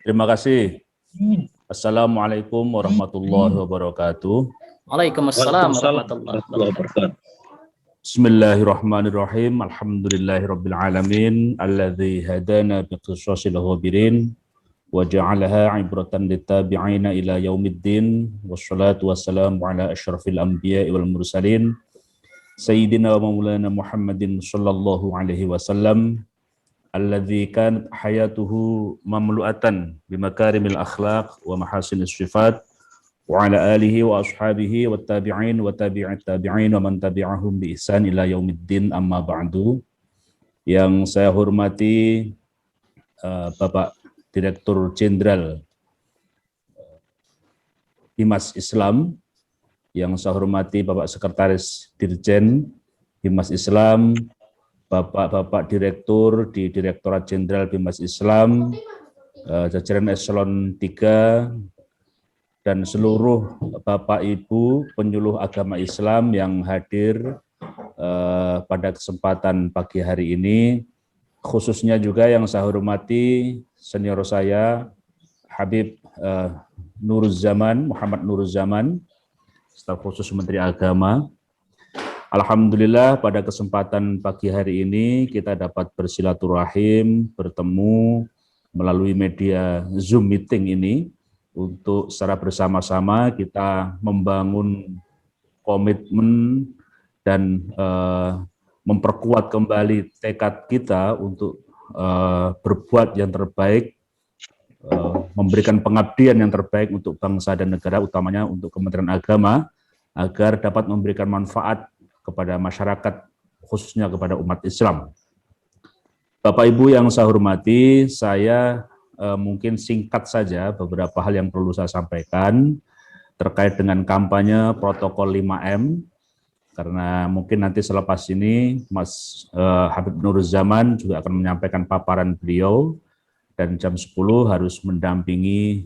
Terima kasih. Assalamualaikum warahmatullahi wabarakatuh. Waalaikumsalam Waalaikumsalam warahmatullahi warahmatullahi wabarakatuh. wabarakatuh. Bismillahirrahmanirrahim. Alhamdulillahirabbil alamin alladzi hadana biqissasil ghabirin wa ja'alaha 'ibratan littabi'ina ila yaumiddin wassalatu wassalamu ala asyrafil anbiya'i wal mursalin sayyidina wa maulana Muhammadin sallallahu alaihi wasallam alladzi kanat hayatuhu mamlu'atan bimakarimil akhlaq wa mahasinus sifat wa ala alihi wa ashabihi wa tabi'in wa tabi'at tabi'in wa man tabi'ahum bi ihsan ila yaumiddin, amma ba'du. Yang saya hormati Bapak Direktur Jenderal Himas Islam, yang saya hormati Bapak Sekretaris Dirjen Himas Islam, Bapak-Bapak Direktur di Direktorat Jenderal Himas Islam, jajaran Eselon 3, dan seluruh Bapak Ibu penyuluh agama Islam yang hadir pada kesempatan pagi hari ini, khususnya juga yang saya hormati senior saya Habib Nuruzzaman, Muhammad Nuruzzaman, staf khusus Menteri Agama. Alhamdulillah pada kesempatan pagi hari ini kita dapat bersilaturahim, bertemu melalui media Zoom meeting ini untuk secara bersama-sama kita membangun komitmen dan memperkuat kembali tekad kita untuk berbuat yang terbaik, memberikan pengabdian yang terbaik untuk bangsa dan negara, utamanya untuk Kementerian Agama, agar dapat memberikan manfaat kepada masyarakat, khususnya kepada umat Islam. Bapak Ibu yang saya hormati, saya mungkin singkat saja beberapa hal yang perlu saya sampaikan terkait dengan kampanye protokol 5M, karena mungkin nanti selepas ini Mas Habib Nuruzzaman juga akan menyampaikan paparan beliau, dan jam 10 harus mendampingi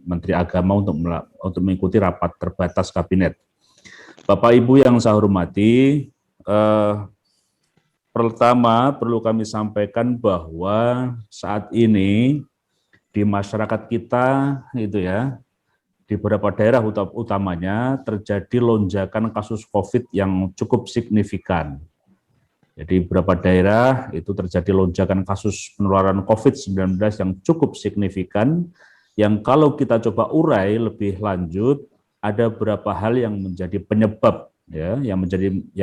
Menteri Agama untuk mengikuti rapat terbatas kabinet. Bapak Ibu yang saya hormati, pertama perlu kami sampaikan bahwa saat ini di masyarakat kita itu ya, di beberapa daerah utamanya terjadi lonjakan kasus COVID yang cukup signifikan. Jadi beberapa daerah itu terjadi lonjakan kasus penularan COVID-19 yang cukup signifikan, yang kalau kita coba urai lebih lanjut, ada beberapa hal yang menjadi penyebab ya, yang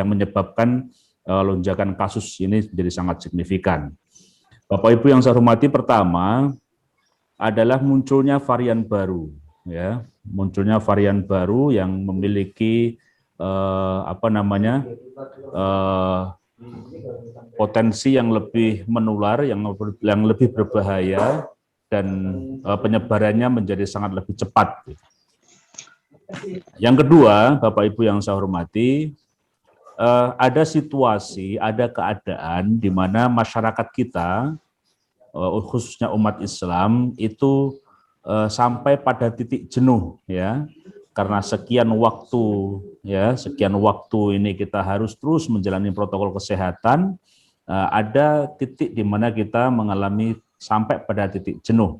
menyebabkan lonjakan kasus ini menjadi sangat signifikan. Bapak Ibu yang saya hormati, pertama adalah munculnya varian baru ya, munculnya varian baru yang memiliki potensi yang lebih menular, yang lebih berbahaya, dan penyebarannya menjadi sangat lebih cepat. Yang kedua, Bapak Ibu yang saya hormati, ada situasi, ada keadaan di mana masyarakat kita, khususnya umat Islam, itu sampai pada titik jenuh ya, karena sekian waktu ini kita harus terus menjalani protokol kesehatan. Ada titik di mana kita mengalami sampai pada titik jenuh,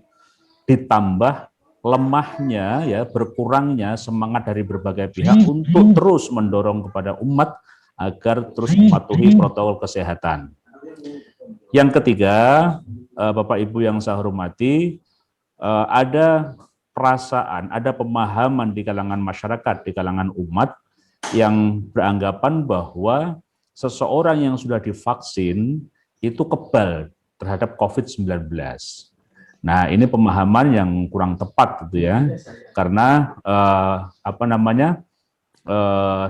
ditambah lemahnya ya, berkurangnya semangat dari berbagai pihak untuk terus mendorong kepada umat agar terus mematuhi protokol kesehatan. Yang ketiga, Bapak Ibu yang saya hormati, ada perasaan, ada pemahaman di kalangan masyarakat, di kalangan umat yang beranggapan bahwa seseorang yang sudah divaksin itu kebal terhadap COVID-19. Nah, ini pemahaman yang kurang tepat gitu ya, karena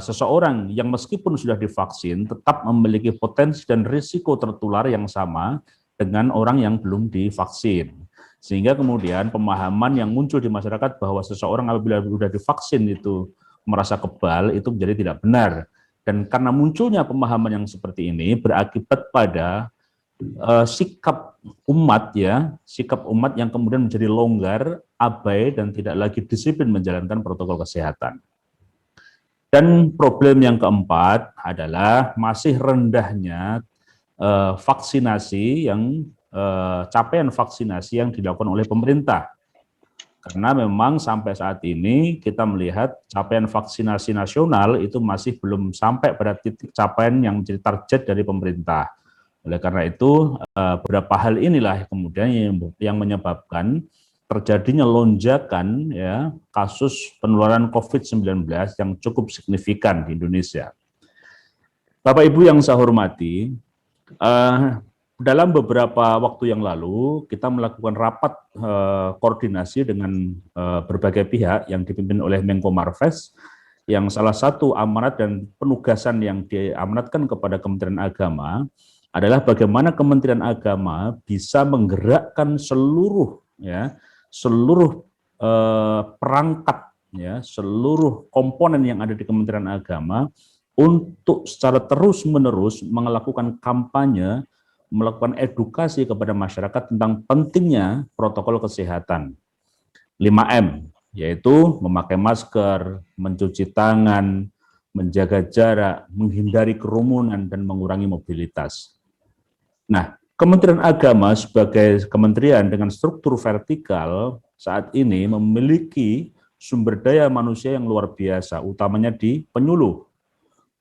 seseorang yang meskipun sudah divaksin tetap memiliki potensi dan risiko tertular yang sama dengan orang yang belum divaksin. Sehingga kemudian pemahaman yang muncul di masyarakat bahwa seseorang apabila sudah divaksin itu merasa kebal, itu menjadi tidak benar. Dan karena munculnya pemahaman yang seperti ini berakibat pada sikap umat yang kemudian menjadi longgar, abai, dan tidak lagi disiplin menjalankan protokol kesehatan. Dan problem yang keempat adalah masih rendahnya vaksinasi yang capaian vaksinasi yang dilakukan oleh pemerintah. Karena memang sampai saat ini kita melihat capaian vaksinasi nasional itu masih belum sampai pada titik capaian yang menjadi target dari pemerintah. Oleh karena itu, beberapa hal inilah kemudian yang menyebabkan terjadinya lonjakan ya kasus penularan COVID-19 yang cukup signifikan di Indonesia. Bapak Ibu yang saya hormati, dalam beberapa waktu yang lalu kita melakukan rapat koordinasi dengan berbagai pihak yang dipimpin oleh Menko Marves, yang salah satu amanat dan penugasan yang diamanatkan kepada Kementerian Agama adalah bagaimana Kementerian Agama bisa menggerakkan seluruh perangkat ya, seluruh komponen yang ada di Kementerian Agama untuk secara terus-menerus melakukan kampanye, melakukan edukasi kepada masyarakat tentang pentingnya protokol kesehatan 5M, yaitu memakai masker, mencuci tangan, menjaga jarak, menghindari kerumunan, dan mengurangi mobilitas. Nah, Kementerian Agama sebagai kementerian dengan struktur vertikal saat ini memiliki sumber daya manusia yang luar biasa, utamanya di penyuluh.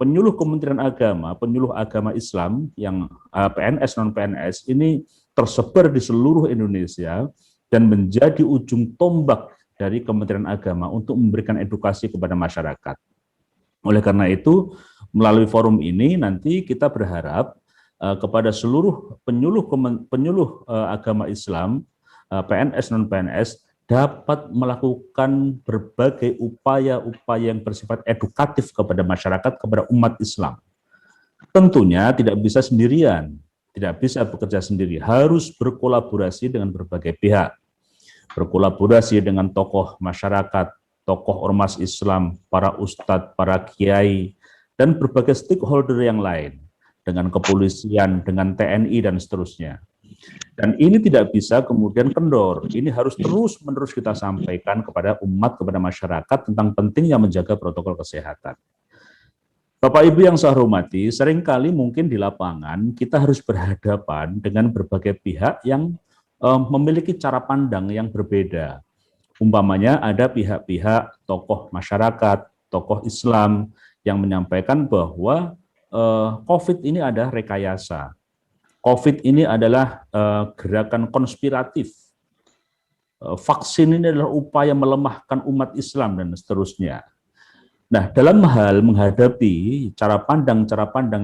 Penyuluh Kementerian Agama, penyuluh agama Islam yang PNS non-PNS ini tersebar di seluruh Indonesia dan menjadi ujung tombak dari Kementerian Agama untuk memberikan edukasi kepada masyarakat. Oleh karena itu, melalui forum ini nanti kita berharap kepada seluruh penyuluh agama Islam, PNS non-PNS, dapat melakukan berbagai upaya-upaya yang bersifat edukatif kepada masyarakat, kepada umat Islam. Tentunya tidak bisa sendirian, tidak bisa bekerja sendiri, harus berkolaborasi dengan berbagai pihak. Berkolaborasi dengan tokoh masyarakat, tokoh ormas Islam, para ustadz, para kiai, dan berbagai stakeholder yang lain, dengan kepolisian, dengan TNI, dan seterusnya. Dan ini tidak bisa kemudian kendor, ini harus terus-menerus kita sampaikan kepada umat, kepada masyarakat tentang pentingnya menjaga protokol kesehatan. Bapak Ibu yang saya hormati, seringkali mungkin di lapangan kita harus berhadapan dengan berbagai pihak yang memiliki cara pandang yang berbeda. Umpamanya ada pihak-pihak tokoh masyarakat, tokoh Islam yang menyampaikan bahwa COVID ini ada rekayasa. COVID ini adalah gerakan konspiratif. Vaksin ini adalah upaya melemahkan umat Islam dan seterusnya. Nah, dalam hal menghadapi cara pandang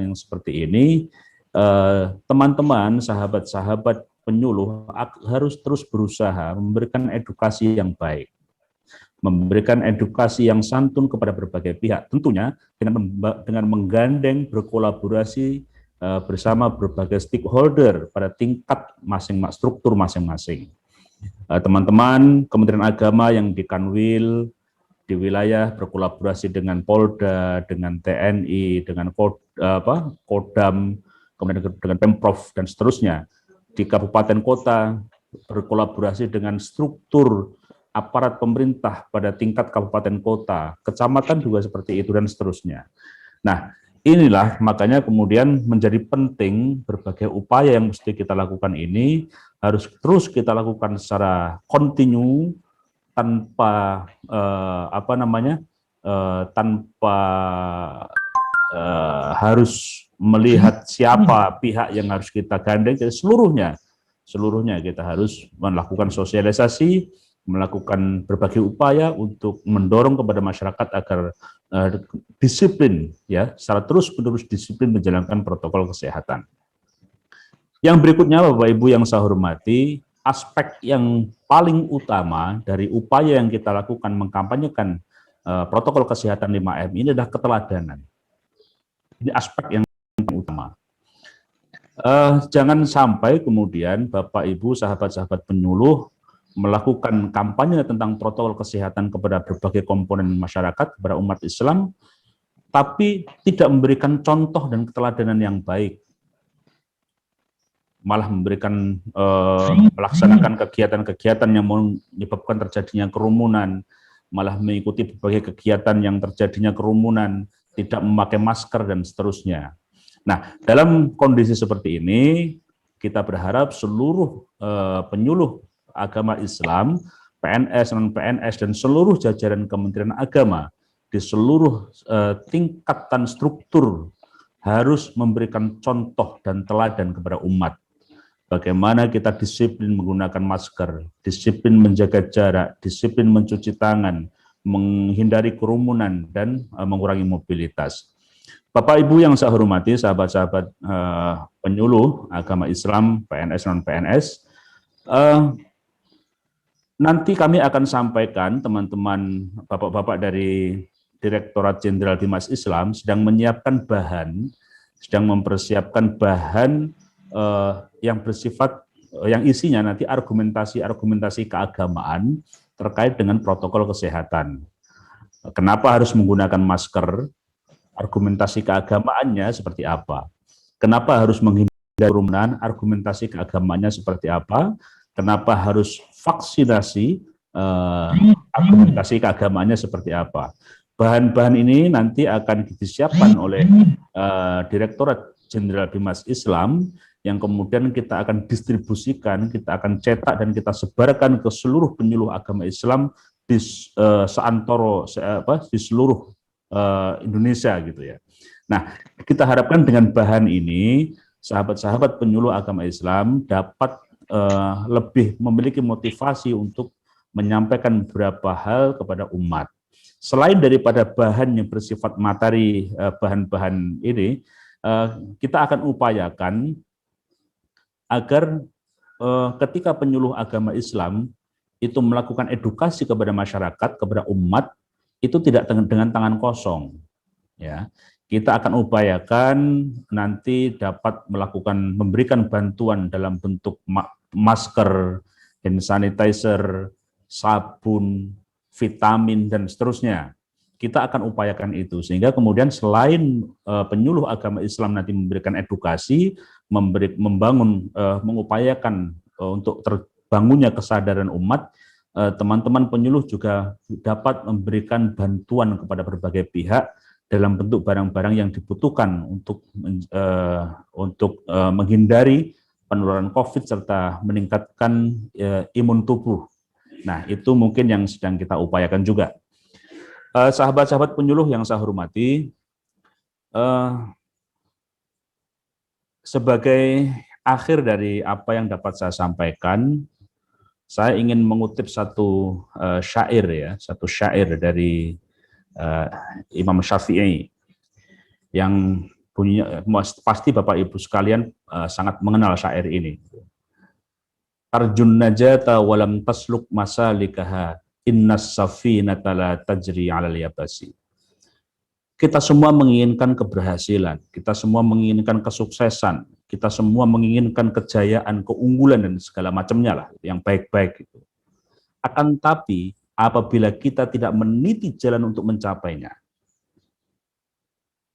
yang seperti ini, teman-teman, sahabat-sahabat penyuluh harus terus berusaha memberikan edukasi yang baik, memberikan edukasi yang santun kepada berbagai pihak, tentunya dengan menggandeng, berkolaborasi bersama berbagai stakeholder pada tingkat struktur masing-masing. Teman-teman Kementerian Agama yang di Kanwil, di wilayah berkolaborasi dengan Polda, dengan TNI, dengan Kodam, kemudian dengan Pemprov, dan seterusnya. Di kabupaten kota berkolaborasi dengan struktur aparat pemerintah pada tingkat kabupaten kota, kecamatan juga seperti itu, dan seterusnya. Nah, inilah makanya kemudian menjadi penting berbagai upaya yang mesti kita lakukan ini harus terus kita lakukan secara kontinu tanpa tanpa harus melihat siapa pihak yang harus kita gandeng. Jadi seluruhnya kita harus melakukan sosialisasi, melakukan berbagai upaya untuk mendorong kepada masyarakat agar disiplin, ya, secara terus-menerus disiplin menjalankan protokol kesehatan. Yang berikutnya, Bapak Ibu yang saya hormati, aspek yang paling utama dari upaya yang kita lakukan mengkampanyekan protokol kesehatan 5M ini adalah keteladanan. Ini aspek yang utama. Jangan sampai kemudian Bapak Ibu, sahabat-sahabat penyuluh melakukan kampanye tentang protokol kesehatan kepada berbagai komponen masyarakat, kepada umat Islam, tapi tidak memberikan contoh dan keteladanan yang baik, malah memberikan melaksanakan kegiatan-kegiatan yang menyebabkan terjadinya kerumunan, malah mengikuti berbagai kegiatan yang terjadinya kerumunan, tidak memakai masker, dan seterusnya. Nah, dalam kondisi seperti ini, kita berharap seluruh penyuluh agama Islam, PNS, non-PNS, dan seluruh jajaran Kementerian Agama di seluruh tingkatan struktur harus memberikan contoh dan teladan kepada umat. Bagaimana kita disiplin menggunakan masker, disiplin menjaga jarak, disiplin mencuci tangan, menghindari kerumunan, dan mengurangi mobilitas. Bapak Ibu yang saya hormati, sahabat-sahabat penyuluh agama Islam, PNS, non-PNS, nanti kami akan sampaikan, teman-teman bapak-bapak dari Direktorat Jenderal Bimas Islam sedang menyiapkan bahan, sedang mempersiapkan bahan yang bersifat, yang isinya nanti argumentasi keagamaan terkait dengan protokol kesehatan. Kenapa harus menggunakan masker? Argumentasi keagamaannya seperti apa? Kenapa harus menghindari kerumunan? Argumentasi keagamaannya seperti apa? Kenapa harus vaksinasi? Argumentasi keagamaannya seperti apa? Bahan-bahan ini nanti akan disiapkan oleh Direktorat Jenderal Bimas Islam, yang kemudian kita akan distribusikan, kita akan cetak dan kita sebarkan ke seluruh penyuluh agama Islam di seantoro, di seluruh Indonesia gitu ya. Nah, kita harapkan dengan bahan ini sahabat-sahabat penyuluh agama Islam dapat lebih memiliki motivasi untuk menyampaikan beberapa hal kepada umat. Selain daripada bahan yang bersifat materi, bahan-bahan ini, kita akan upayakan agar ketika penyuluh agama Islam itu melakukan edukasi kepada masyarakat, kepada umat, itu tidak dengan tangan kosong. Ya, kita akan upayakan nanti dapat memberikan bantuan dalam bentuk masker, hand sanitizer, sabun, vitamin, dan seterusnya. Kita akan upayakan itu, sehingga kemudian selain penyuluh agama Islam nanti memberikan edukasi, mengupayakan untuk terbangunnya kesadaran umat, teman-teman penyuluh juga dapat memberikan bantuan kepada berbagai pihak dalam bentuk barang-barang yang dibutuhkan untuk menghindari penularan COVID serta meningkatkan imun tubuh. Nah, itu mungkin yang sedang kita upayakan juga. Sahabat-sahabat penyuluh yang saya hormati, sebagai akhir dari apa yang dapat saya sampaikan, saya ingin mengutip satu syair dari Imam Syafi'i yang bunyinya, pasti Bapak Ibu sekalian sangat mengenal syair ini. Arjun najata walam tasluk masalikaha innas safinata la tajri 'alal yabasi. Kita semua menginginkan keberhasilan, kita semua menginginkan kesuksesan, kita semua menginginkan kejayaan, keunggulan, dan segala macamnya lah, yang baik-baik itu. Akan tapi, apabila kita tidak meniti jalan untuk mencapainya,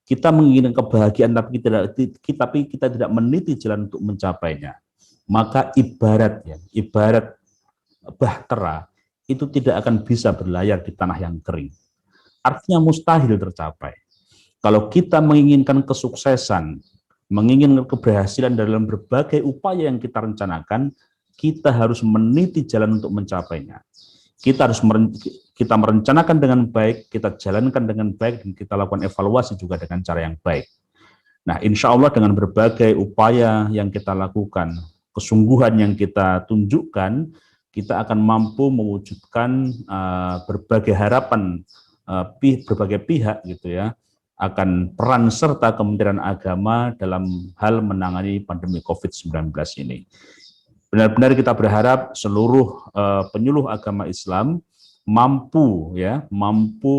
kita menginginkan kebahagiaan, tapi kita tidak meniti jalan untuk mencapainya, maka ibarat bahtera itu tidak akan bisa berlayar di tanah yang kering. Artinya mustahil tercapai. Kalau kita menginginkan kesuksesan, menginginkan keberhasilan dalam berbagai upaya yang kita rencanakan, kita harus meniti jalan untuk mencapainya. Kita merencanakan dengan baik, kita jalankan dengan baik, dan kita lakukan evaluasi juga dengan cara yang baik. Nah, insya Allah dengan berbagai upaya yang kita lakukan, kesungguhan yang kita tunjukkan, kita akan mampu mewujudkan berbagai harapan berbagai pihak gitu ya, akan peran serta Kementerian Agama dalam hal menangani pandemi COVID-19 ini. Benar-benar kita berharap seluruh penyuluh agama Islam mampu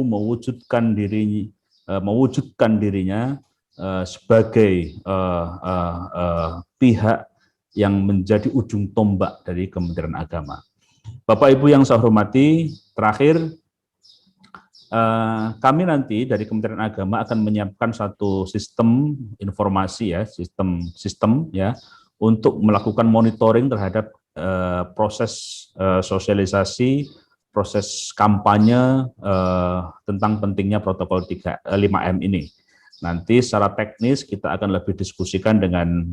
mewujudkan dirinya sebagai pihak yang menjadi ujung tombak dari Kementerian Agama. Bapak Ibu yang saya hormati, terakhir kami nanti dari Kementerian Agama akan menyiapkan satu sistem informasi ya, sistem ya, untuk melakukan monitoring terhadap proses sosialisasi, proses kampanye tentang pentingnya protokol 5M ini. Nanti secara teknis kita akan lebih diskusikan dengan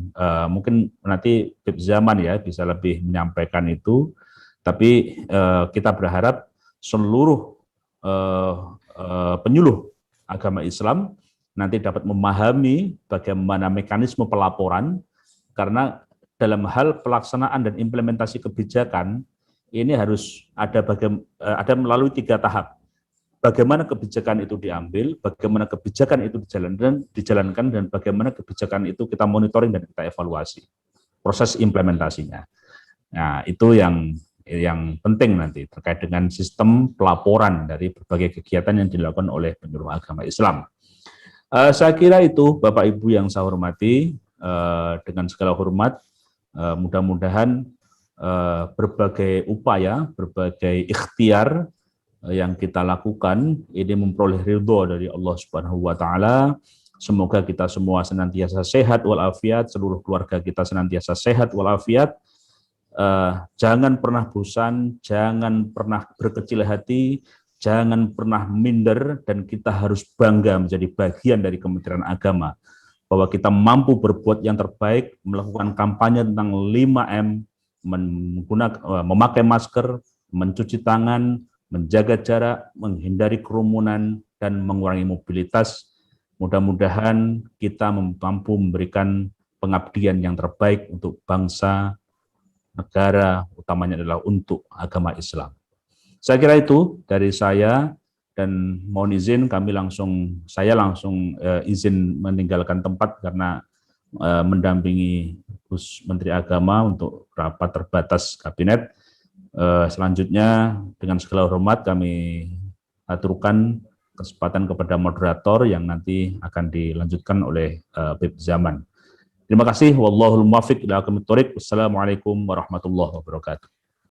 mungkin nanti Bib Zaman ya bisa lebih menyampaikan itu. Tapi kita berharap seluruh penyuluh agama Islam nanti dapat memahami bagaimana mekanisme pelaporan, karena dalam hal pelaksanaan dan implementasi kebijakan ini harus ada melalui 3 tahap. Bagaimana kebijakan itu diambil, bagaimana kebijakan itu dijalankan, dan bagaimana kebijakan itu kita monitoring dan kita evaluasi proses implementasinya. Nah, itu yang penting nanti terkait dengan sistem pelaporan dari berbagai kegiatan yang dilakukan oleh penyuluh agama Islam. Saya kira itu, Bapak Ibu yang saya hormati, dengan segala hormat, mudah-mudahan berbagai upaya, berbagai ikhtiar yang kita lakukan ini memperoleh ridho dari Allah Subhanahu wa taala. Semoga kita semua senantiasa sehat walafiat, seluruh keluarga kita senantiasa sehat walafiat. Jangan pernah bosan, jangan pernah berkecil hati, jangan pernah minder, dan kita harus bangga menjadi bagian dari Kementerian Agama, bahwa kita mampu berbuat yang terbaik, melakukan kampanye tentang 5M, memakai masker, mencuci tangan, menjaga jarak, menghindari kerumunan, dan mengurangi mobilitas. Mudah-mudahan kita mampu memberikan pengabdian yang terbaik untuk bangsa, negara, utamanya adalah untuk agama Islam. Saya kira itu dari saya, dan mohon izin saya langsung izin meninggalkan tempat karena mendampingi Gus Menteri Agama untuk rapat terbatas kabinet. Selanjutnya dengan segala hormat kami aturkan kesempatan kepada moderator yang nanti akan dilanjutkan oleh Bib Zaman. Terima kasih. Wallahul muwaffiq ila aqwamit thoriq. Wassalamualaikum warahmatullahi wabarakatuh.